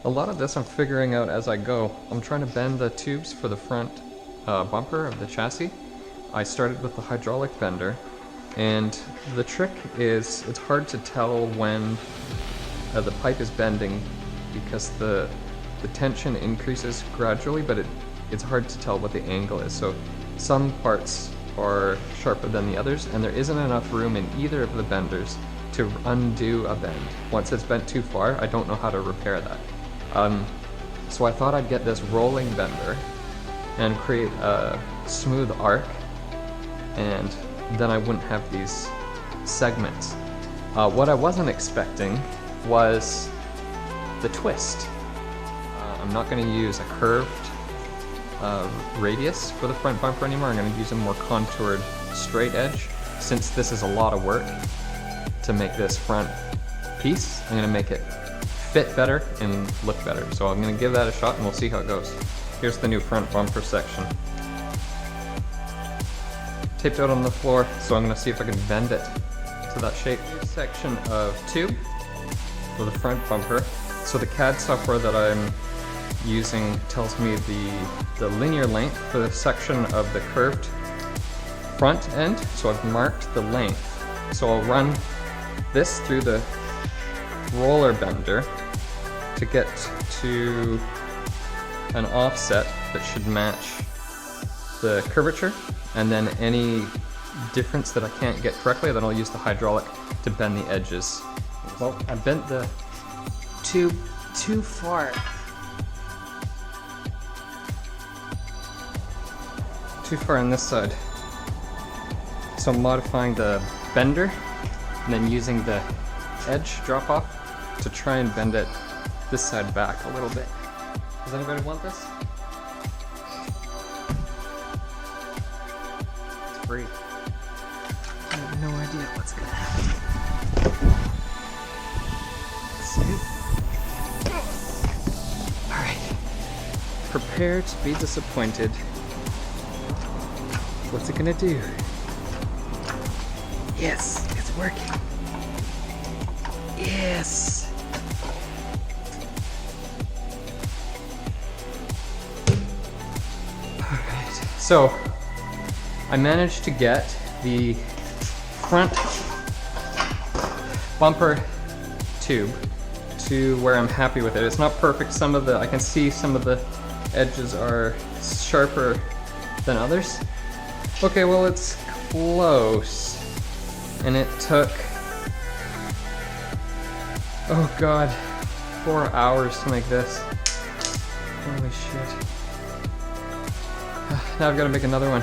A lot of this I'm figuring out as I go. I'm trying to bend the tubes for the front bumper of the chassis. I started with the hydraulic bender, and the trick is it's hard to tell when the pipe is bending because the tension increases gradually, but it's hard to tell what the angle is. So some parts are sharper than the others, and there isn't enough room in either of the benders to undo a bend. Once it's bent too far, I don't know how to repair that. So I thought I'd get this rolling bender and create a smooth arc, and then I wouldn't have these segments. What I wasn't expecting was the twist. I'm not going to use a curved radius for the front bumper anymore. I'm going to use a more contoured straight edge. Since this is a lot of work to make this front piece, I'm going to make it fit better and look better. So I'm going to give that a shot and we'll see how it goes. Here's the new front bumper section. Taped out on the floor, so I'm going to see if I can bend it to that shape. New section of tube for the front bumper. So the CAD software that I'm using tells me the linear length for the section of the curved front end, so I've marked the length. So I'll run this through the roller bender to get to an offset that should match the curvature, and then any difference that I can't get correctly, then I'll use the hydraulic to bend the edges. Well, I bent the tube too far. Too far on this side. So I'm modifying the bender and then using the edge drop off to try and bend it this side back a little bit. Does anybody want this? It's free. I have no idea what's gonna happen. Let's see. Alright. Prepare to be disappointed. What's it gonna do? Yes, it's working. Yes! Alright, so I managed to get the front bumper tube to where I'm happy with it. It's not perfect. I can see some of the edges are sharper than others. Okay, well, it's close. And it took, oh god, 4 hours to make this. Holy shit. Now I've got to make another one.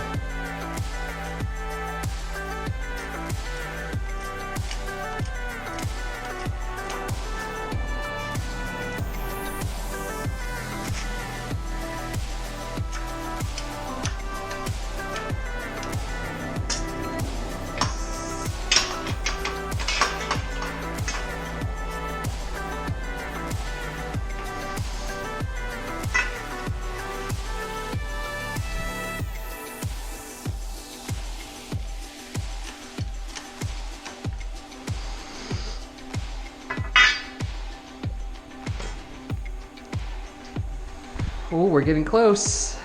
Oh, we're getting close.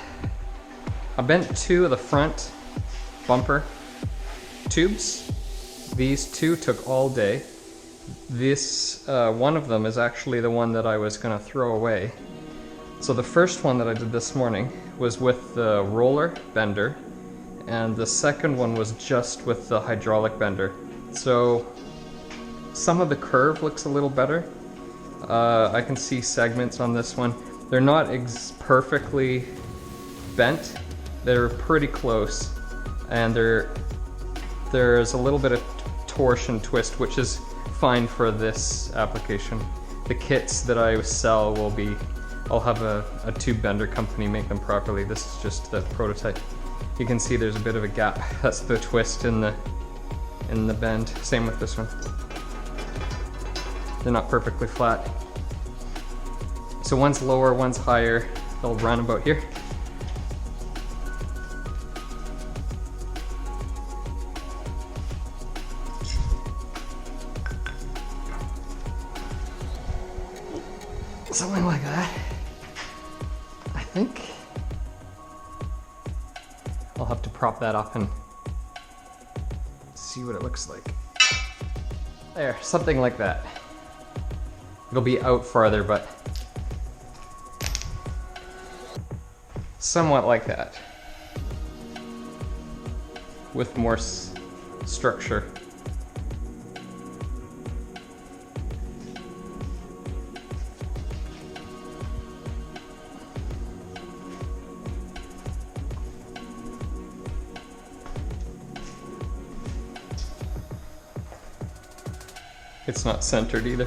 I bent 2 of the front bumper tubes. These 2 took all day. This, one of them is actually the one that I was gonna throw away. So the first one that I did this morning was with the roller bender, and the second one was just with the hydraulic bender. So some of the curve looks a little better. I can see segments on this one. They're not perfectly bent. They're pretty close, and there's a little bit of torsion twist, which is fine for this application. The kits that I sell I'll have a tube bender company make them properly. This is just the prototype. You can see there's a bit of a gap. That's the twist in the bend. Same with this one. They're not perfectly flat. So one's lower, one's higher. They'll run about here. Something like that. I think I'll have to prop that up and see what it looks like. There, something like that. It'll be out farther, but somewhat like that. With more structure. It's not centered either.